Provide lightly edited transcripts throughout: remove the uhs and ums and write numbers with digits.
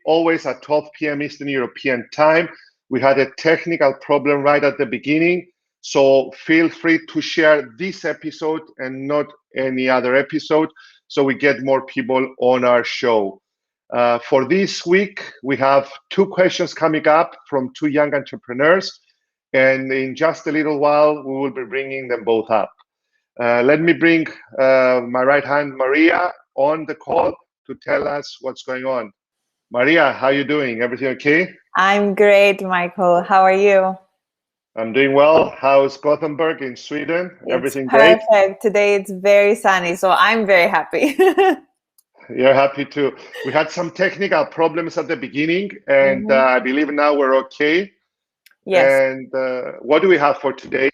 always at 12 p.m. Eastern European time. We had a technical problem right at the beginning, so feel free to share this episode and not any other episode so we get more people on our show. For this week, we have 2 questions coming up from 2 young entrepreneurs, and in just a little while, we will be bringing them both up. Let me bring my right hand, Maria, on the call to tell us what's going on. Maria, how are you doing? Everything okay? I'm great, Michael. How are you? I'm doing well. How's Gothenburg in Sweden? Everything great? Perfect. Today it's very sunny, so I'm very happy. You're happy too. We had some technical problems at the beginning, and I believe now we're okay. Yes. And what do we have for today?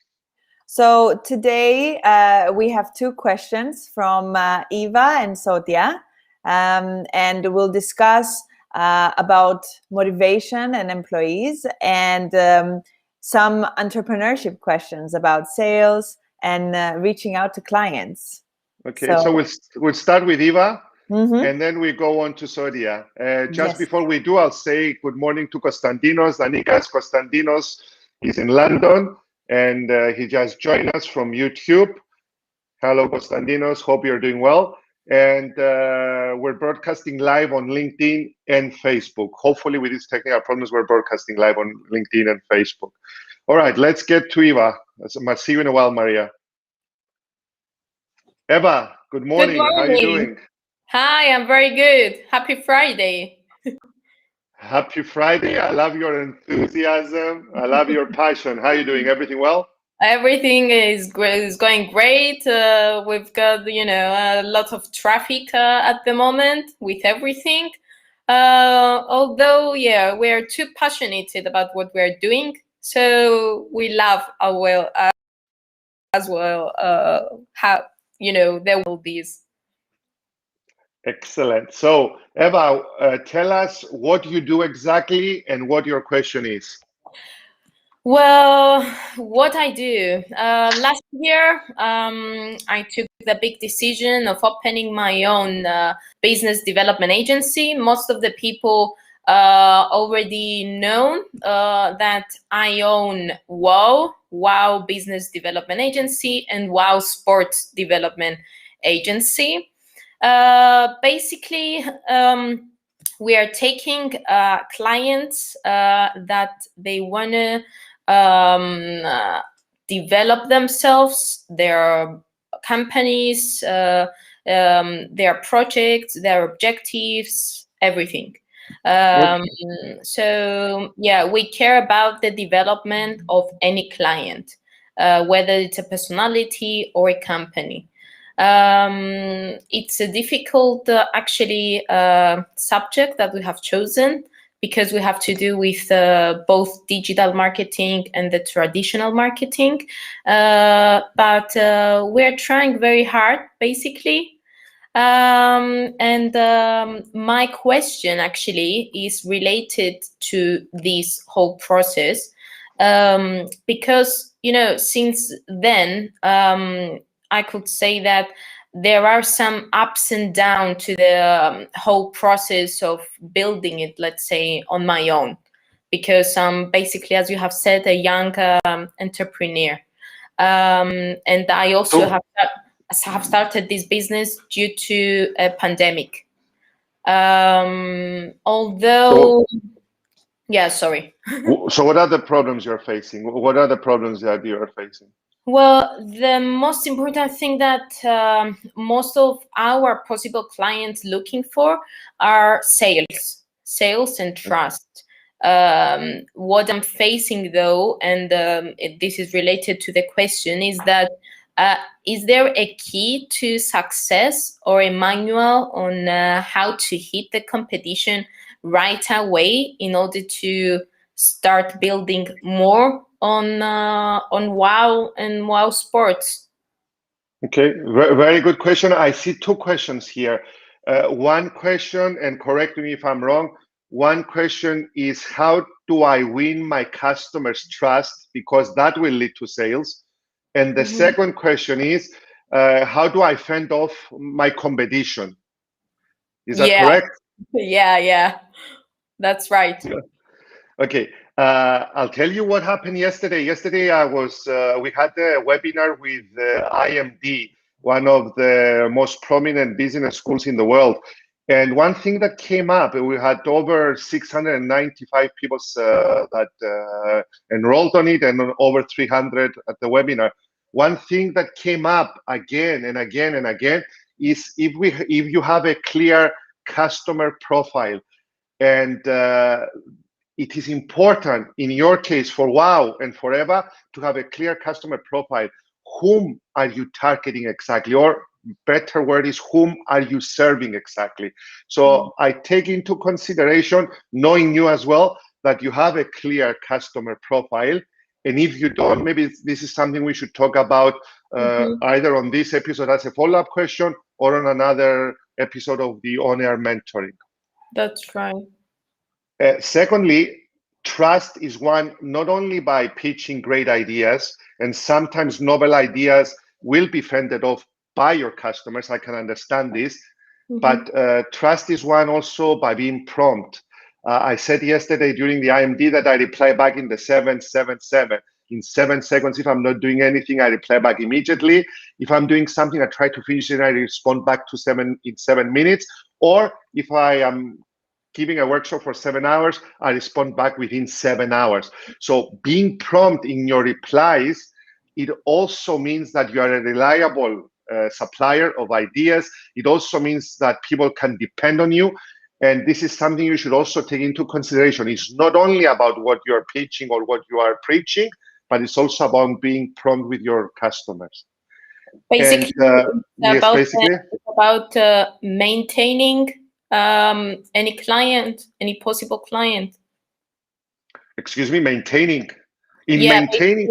So today we have 2 questions from Eva and Sotia, and we'll discuss about motivation and employees, and some entrepreneurship questions about sales and reaching out to clients. Okay, so we'll start with Eva, and then we go on to Sotia. Just before we do, I'll say good morning to Konstantinos. Anikas Konstantinos is in London, and he just joined us from YouTube. Hello, Konstantinos. Hope you're doing well. And we're broadcasting live on LinkedIn and Facebook. Hopefully, with these technical problems, we're broadcasting live on LinkedIn and Facebook. All right, let's get to Eva. I'll see you in a while, Maria. Eva, good morning. How are you doing? Hi, I'm very good. Happy Friday. Happy Friday. I love your enthusiasm. I love your passion. How are you doing? Everything well? Everything is going great. We've got, a lot of traffic at the moment with everything. Although, we're too passionate about what we're doing. So we love as well how, there will be. Excellent. So, Eva, tell us what you do exactly and what your question is. Well, what I do last year, I took the big decision of opening my own business development agency. Most of the people already know that I own Wow Business Development Agency and Wow Sports Development Agency. Basically, we are taking clients that they want to develop themselves, their companies, their projects, their objectives, everything. So we care about the development of any client, whether it's a personality or a company. It's a difficult subject that we have chosen, because we have to do with both digital marketing and the traditional marketing. But we're trying very hard, basically. And my question actually is related to this whole process, because, since then, I could say that there are some ups and downs to the whole process of building it, let's say, on my own, because I'm basically, as you have said, a young entrepreneur. And I also have started this business due to a pandemic. Sorry. So what are the problems you're facing? What are the problems that you're facing? Well, the most important thing that most of our possible clients looking for are sales and trust. What I'm facing, though, and this is related to the question, is that is there a key to success or a manual on how to hit the competition right away in order to start building more on Wow and Wow Sports? Okay, very good question. I see 2 questions here. One question, and correct me if I'm wrong, one question is, how do I win my customers' trust? Because that will lead to sales. And the second question is, how do I fend off my competition? Is that correct? Yeah. That's right. Okay, I'll tell you what happened yesterday. Yesterday, we had a webinar with IMD, one of the most prominent business schools in the world. And one thing that came up, we had over 695 people that enrolled on it, and over 300 at the webinar. One thing that came up again and again and again is if you have a clear customer profile, and it is important in your case for WOW and forever to have a clear customer profile. Whom are you targeting exactly? Or better word is, whom are you serving exactly? So I take into consideration, knowing you as well, that you have a clear customer profile. And if you don't, maybe this is something we should talk about either on this episode as a follow-up question or on another episode of the on-air mentoring. That's right. Secondly, trust is won not only by pitching great ideas, and sometimes novel ideas will be fended off by your customers. I can understand this, but trust is won also by being prompt. I said yesterday during the IMD that I reply back in the 777. In 7 seconds, if I'm not doing anything, I reply back immediately. If I'm doing something, I try to finish it, and I respond back in 7 minutes. Or if I am giving a workshop for 7 hours, I respond back within 7 hours. So being prompt in your replies, it also means that you are a reliable supplier of ideas. It also means that people can depend on you. And this is something you should also take into consideration. It's not only about what you're pitching or what you are preaching, but it's also about being prompt with your customers. Basically, it's about maintaining any client, any possible client. Excuse me, maintaining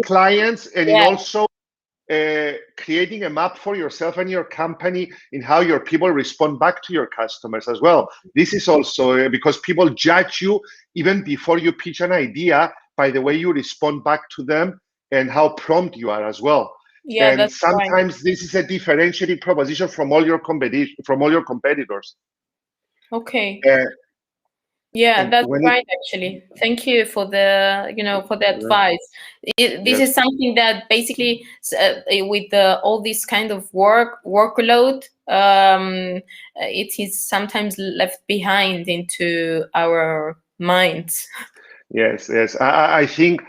clients, and in also creating a map for yourself and your company in how your people respond back to your customers as well. This is also because people judge you even before you pitch an idea by the way you respond back to them and how prompt you are as well. Yeah, and that's sometimes right. This is a differentiating proposition from all your competitors. Okay. Yeah, that's right. Actually, thank you for the advice. This is something that basically with all this kind of workload, it is sometimes left behind into our minds. Yes. I think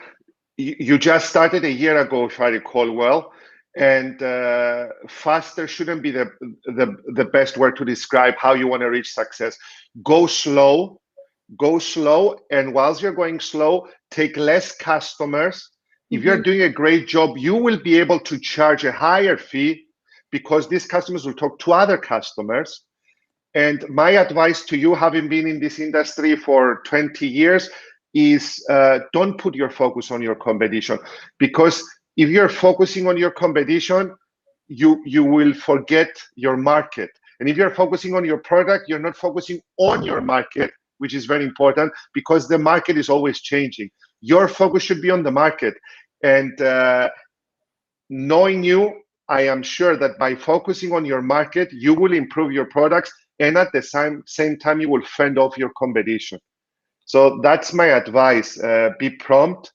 you just started a year ago, if I recall well, and faster shouldn't be the best word to describe how you want to reach success. Go slow, and whilst you're going slow, take less customers. If you're doing a great job, you will be able to charge a higher fee because these customers will talk to other customers. And my advice to you, having been in this industry for 20 years, is don't put your focus on your competition, because if you're focusing on your competition, you will forget your market. And if you're focusing on your product, you're not focusing on your market, which is very important because the market is always changing. Your focus should be on the market. And knowing you, I am sure that by focusing on your market, you will improve your products, and at the same time, you will fend off your competition. So that's my advice. Be prompt,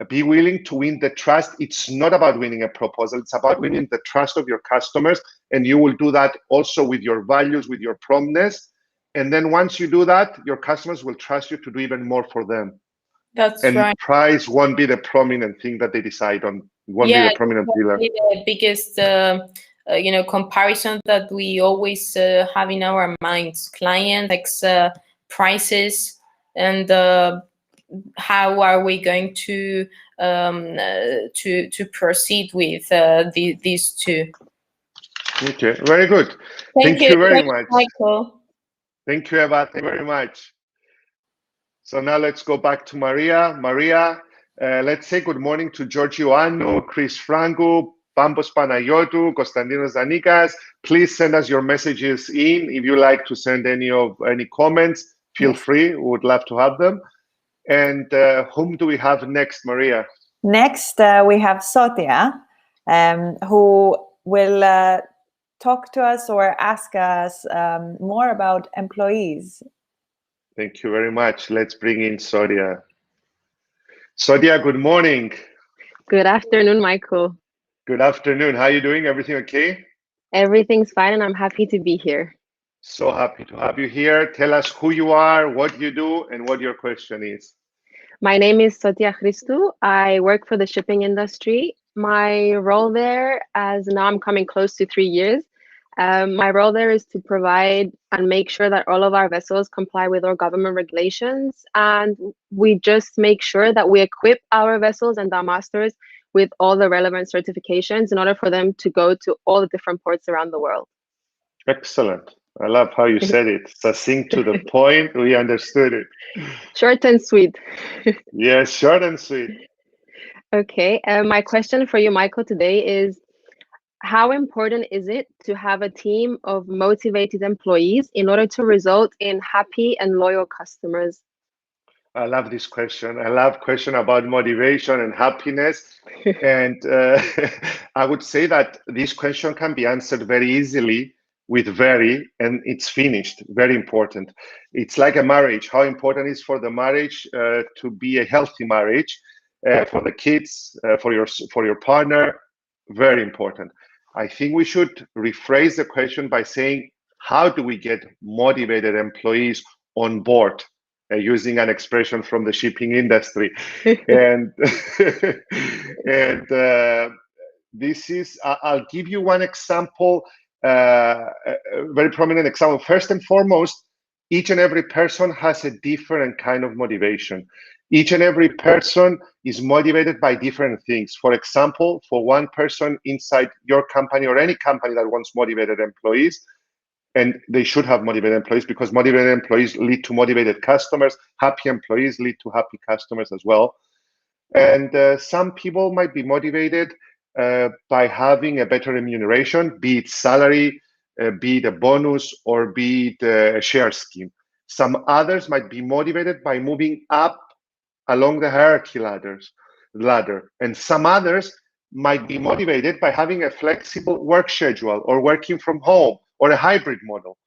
be willing to win the trust. It's not about winning a proposal. It's about winning the trust of your customers. And you will do that also with your values, with your promptness. And then once you do that, your customers will trust you to do even more for them. That's and right. Price won't be the prominent thing that they decide on. Won't be the prominent pillar. The biggest comparison that we always have in our minds: clients, prices, and how are we going to proceed with these two. Okay, very good. Thank you very much, Michael. Thank you, Eva. Thank you very much. So now let's go back to Maria. Maria, let's say good morning to George Ioannou, Chris Franco, Pampos Panayotou, Konstantinos Zanikas. Please send us your messages in. If you like to send any comments, feel free. We would love to have them. And whom do we have next, Maria? Next, we have Sotia, who will talk to us or ask us more about employees. Thank you very much. Let's bring in Sodia. Sodia, good morning. Good afternoon, Michael. Good afternoon. How are you doing? Everything okay? Everything's fine, and I'm happy to be here. So happy to have you here. Tell us who you are, what you do, and what your question is. My name is Sotia Christou. I work for the shipping industry. My role there, as now I'm coming close to 3 years, my role there is to provide and make sure that all of our vessels comply with our government regulations. And we just make sure that we equip our vessels and our masters with all the relevant certifications in order for them to go to all the different ports around the world. Excellent. I love how you said it. Succinct to the point. We understood it. Short and sweet. Yes, short and sweet. Okay, my question for you, Michael, today is how important is it to have a team of motivated employees in order to result in happy and loyal customers? I love this question. I love question about motivation and happiness. And I would say that this question can be answered very easily with very, and it's finished. Very important. It's like a marriage. How important is for the marriage to be a healthy marriage, for the kids, for your partner? Very important. I think we should rephrase the question by saying, how do we get motivated employees on board? Using an expression from the shipping industry, and and this is. I'll give you one example, a very prominent example. First and foremost, each and every person has a different kind of motivation. Each and every person is motivated by different things. For example, for one person inside your company or any company that wants motivated employees, and they should have motivated employees because motivated employees lead to motivated customers. Happy employees lead to happy customers as well. And some people might be motivated by having a better remuneration, be it salary, be it a bonus, or be it a share scheme. Some others might be motivated by moving up along the hierarchy ladder. And some others might be motivated by having a flexible work schedule or working from home or a hybrid model.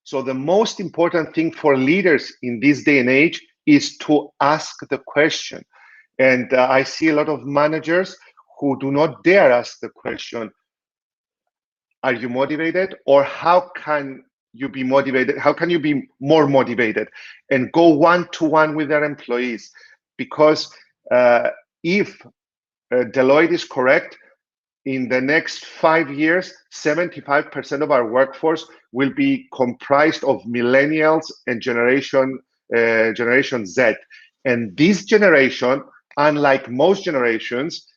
So the most important thing for leaders in this day and age is to ask the question. And I see a lot of managers who do not dare ask the question, are you motivated? Or how can you be motivated? How can you be more motivated? And go one-to-one with their employees. Because if Deloitte is correct, in the next 5 years, 75% of our workforce will be comprised of millennials and Generation Z. And this generation, unlike most generations,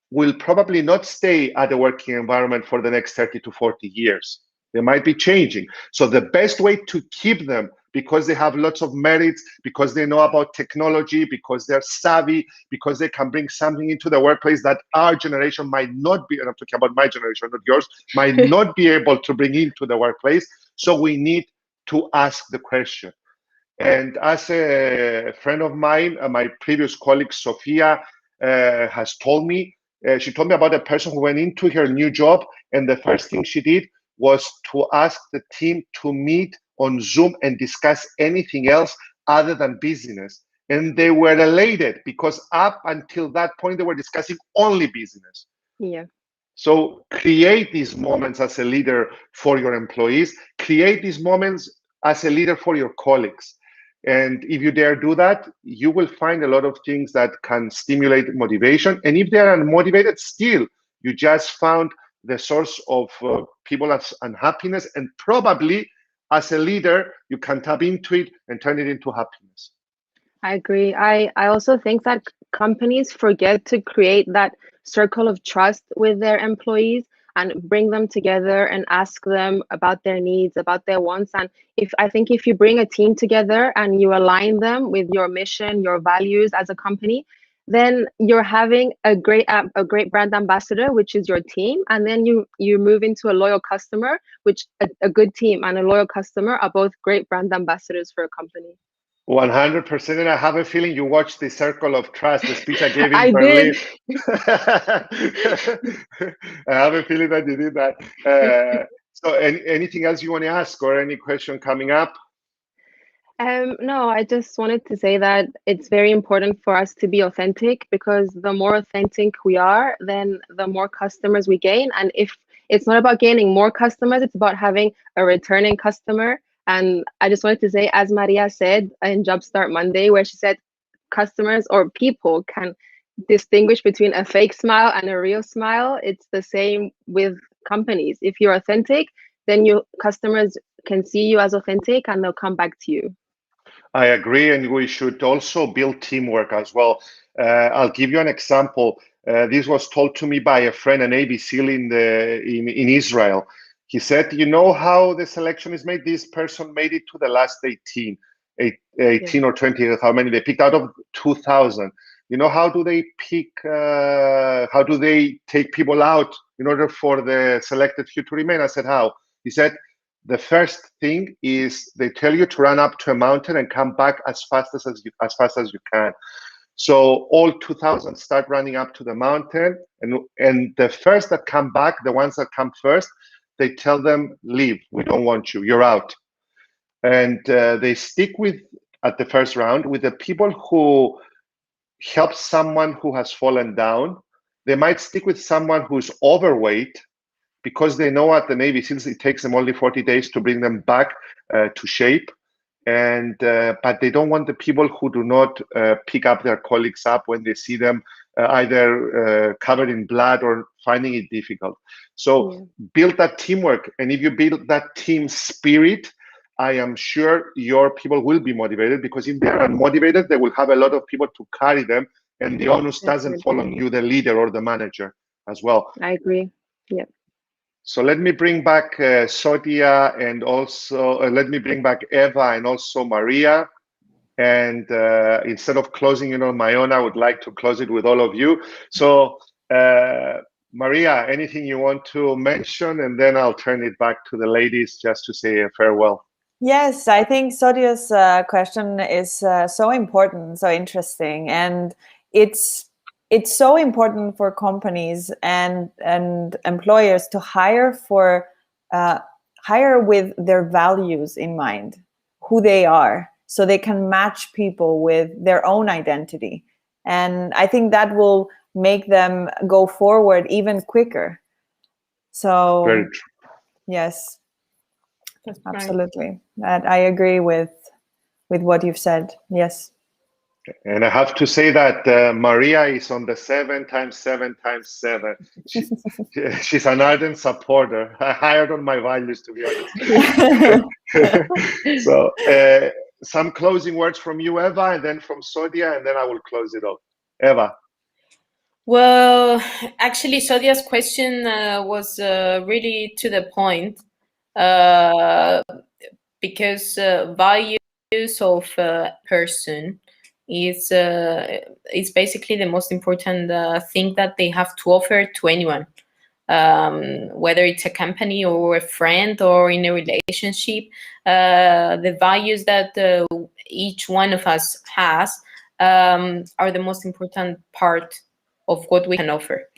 will probably not stay at the working environment for the next 30 to 40 years. They might be changing. So the best way to keep them, because they have lots of merits, because they know about technology, because they're savvy, because they can bring something into the workplace that our generation might not be, and I'm talking about my generation, not yours, might not be able to bring into the workplace. So we need to ask the question. And as a friend of mine, my previous colleague, Sophia, has told me, she told me about a person who went into her new job, and the first thing she did was to ask the team to meet on Zoom and discuss anything else other than business. And they were elated because up until that point, they were discussing only business. Yeah. So create these moments as a leader for your employees, create these moments as a leader for your colleagues. And if you dare do that, you will find a lot of things that can stimulate motivation. And if they are unmotivated, still, you just found the source of people's unhappiness. And probably as a leader, you can tap into it and turn it into happiness. I agree. I also think that companies forget to create that circle of trust with their employees and bring them together and ask them about their needs, about their wants. And if you bring a team together and you align them with your mission, your values as a company, then you're having a great brand ambassador, which is your team, and then you move into a loyal customer, which a good team and a loyal customer are both great brand ambassadors for a company. 100%. And I have a feeling you watched the Circle of Trust, the speech I gave in I Berlin. did. I have a feeling that you did that. So anything else you want to ask or any question coming up? No, I just wanted to say that it's very important for us to be authentic, because the more authentic we are, then the more customers we gain. And if it's not about gaining more customers, it's about having a returning customer. And I just wanted to say, as Maria said in Jumpstart Monday, where she said customers or people can distinguish between a fake smile and a real smile, it's the same with companies. If you're authentic, then your customers can see you as authentic and they'll come back to you. I agree, and we should also build teamwork as well. I'll give you an example. This was told to me by a friend, an Navy SEAL in Israel. He said, "You know how the selection is made? This person made it to the last 18 Yeah. or 20, how many they picked out of 2,000. You know, how do they pick? How do they take people out in order for the selected few to remain?" I said, "How?" He said, the first thing is they tell you to run up to a mountain and come back as fast as you can. So all 2,000 start running up to the mountain, and the first that come back, the ones that come first, they tell them, leave, we don't want you, you're out. And they stick with, at the first round, with the people who help someone who has fallen down. They might stick with someone who's overweight, because they know at the Navy SEALs it takes them only 40 days to bring them back to shape. And but they don't want the people who do not pick up their colleagues up when they see them either covered in blood or finding it difficult. So build that teamwork. And if you build that team spirit, I am sure your people will be motivated, because if they are unmotivated, they will have a lot of people to carry them, and the onus doesn't fall on you, the leader or the manager, as well. I agree. Yeah. So let me bring back Sotia, and also let me bring back Eva and also Maria. And instead of closing it on my own, I would like to close it with all of you. So Maria, anything you want to mention? And then I'll turn it back to the ladies just to say a farewell. Yes, I think Sodia's question is so important, so interesting, and it's so important for companies and employers to hire with their values in mind, who they are, so they can match people with their own identity. And I think that will make them go forward even quicker. So Very true. yes. That's Absolutely. That I agree with what you've said. Yes. And I have to say that Maria is on the 7 times 7 times 7. She's an ardent supporter. I hired on my values, to be honest. So some closing words from you, Eva, and then from Sodia, and then I will close it off. Eva. Well, actually, Sodia's question was really to the point, because values of a person is basically the most important thing that they have to offer to anyone, whether it's a company or a friend or in a relationship. The values that each one of us has are the most important part of what we can offer.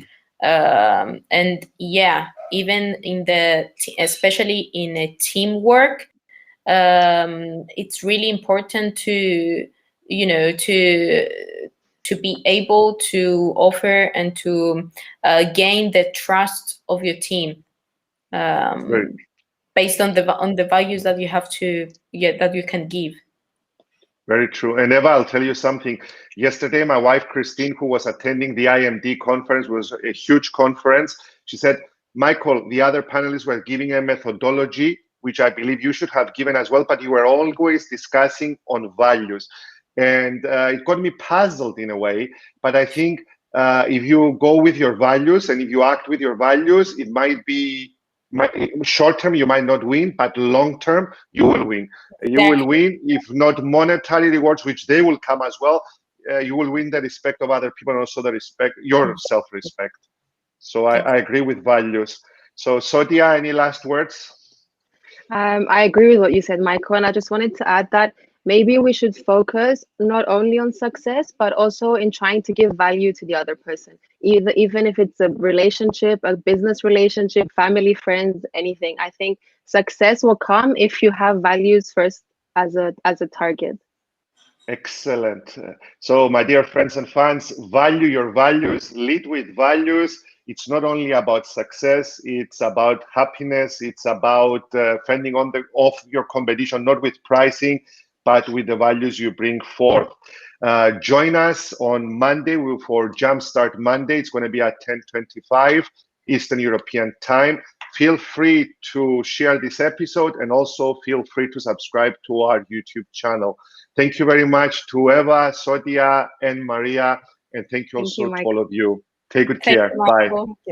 And yeah, even in especially in a teamwork, it's really important to be able to offer and to gain the trust of your team, based on the values that you have that you can give. Very true. And Eva, I'll tell you something. Yesterday, my wife, Christine, who was attending the IMD conference, was a huge conference. She said, Michael, the other panelists were giving a methodology, which I believe you should have given as well, but you were always discussing on values. And it got me puzzled in a way. But I think if you go with your values and if you act with your values, it might be, short term you might not win, but long term you will win. You will win, if not monetary rewards, which they will come as well. You will win the respect of other people and also the respect, your self-respect. So I agree with values. So Sotia, any last words? I agree with what you said, Michael, and I just wanted to add that maybe we should focus not only on success, but also in trying to give value to the other person, even if it's a relationship, a business relationship, family, friends, anything. I think success will come if you have values first as a target. Excellent. So, my dear friends and fans, value your values, lead with values. It's not only about success, it's about happiness, it's about fending off your competition, not with pricing, but with the values you bring forth. Join us on Monday for Jumpstart Monday. It's going to be at 10:25 Eastern European Time. Feel free to share this episode and also feel free to subscribe to our YouTube channel. Thank you very much to Eva, Sotia, and Maria, and thank you also to all of you. Take good care. Bye.